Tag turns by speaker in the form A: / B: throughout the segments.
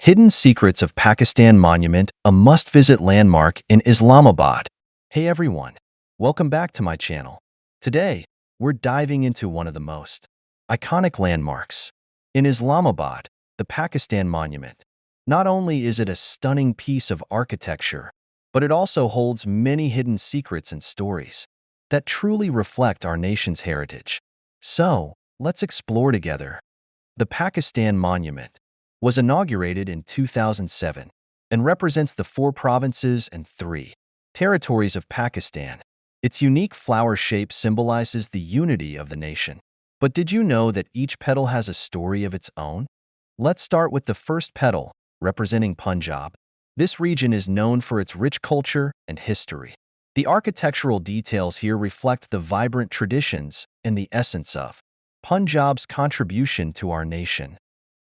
A: Hidden Secrets of Pakistan Monument, a must-visit landmark in Islamabad. Hey everyone, welcome back to my channel. Today, we're diving into one of the most iconic landmarks. In Islamabad, the Pakistan Monument. Not only is it a stunning piece of architecture, but it also holds many hidden secrets and stories that truly reflect our nation's heritage. So, let's explore together. The Pakistan Monument was inaugurated in 2007 and represents the four provinces and three territories of Pakistan. Its unique flower shape symbolizes the unity of the nation. But did you know that each petal has a story of its own? Let's start with the first petal, representing Punjab. This region is known for its rich culture and history. The architectural details here reflect the vibrant traditions and the essence of Punjab's contribution to our nation.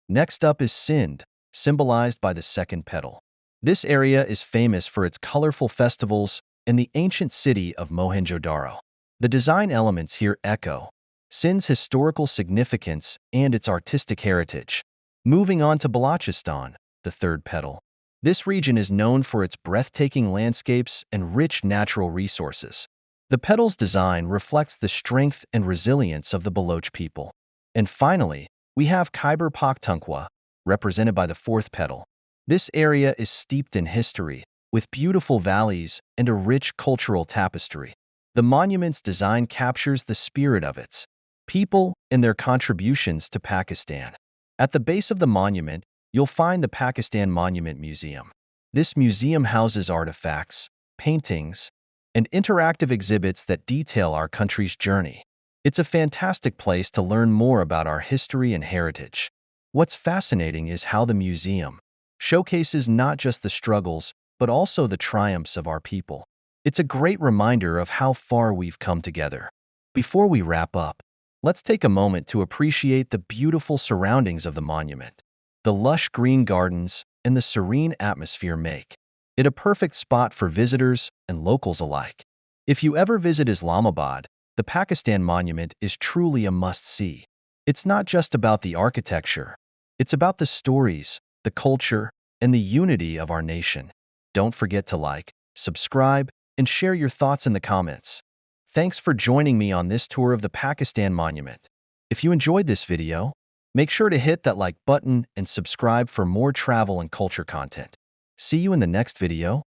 A: Next up is Sindh, symbolized by the second petal. This area is famous for its colorful festivals and the ancient city of Mohenjo-Daro. The design elements here echo Sindh's historical significance and its artistic heritage. Moving on to Balochistan, the third petal. This region is known for its breathtaking landscapes and rich natural resources. The petal's design reflects the strength and resilience of the Baloch people. And finally, we have Khyber Pakhtunkhwa, represented by the fourth petal. This area is steeped in history, with beautiful valleys and a rich cultural tapestry. The monument's design captures the spirit of its people and their contributions to Pakistan. At the base of the monument, you'll find the Pakistan Monument Museum. This museum houses artifacts, paintings, and interactive exhibits that detail our country's journey. It's a fantastic place to learn more about our history and heritage. What's fascinating is how the museum showcases not just the struggles, but also the triumphs of our people. It's a great reminder of how far we've come together. Before we wrap up, let's take a moment to appreciate the beautiful surroundings of the monument. The lush green gardens and the serene atmosphere make it a perfect spot for visitors and locals alike. If you ever visit Islamabad, the Pakistan Monument is truly a must-see. It's not just about the architecture. It's about the stories, the culture, and the unity of our nation. Don't forget to like, subscribe, and share your thoughts in the comments. Thanks for joining me on this tour of the Pakistan Monument. If you enjoyed this video, make sure to hit that like button and subscribe for more travel and culture content. See you in the next video.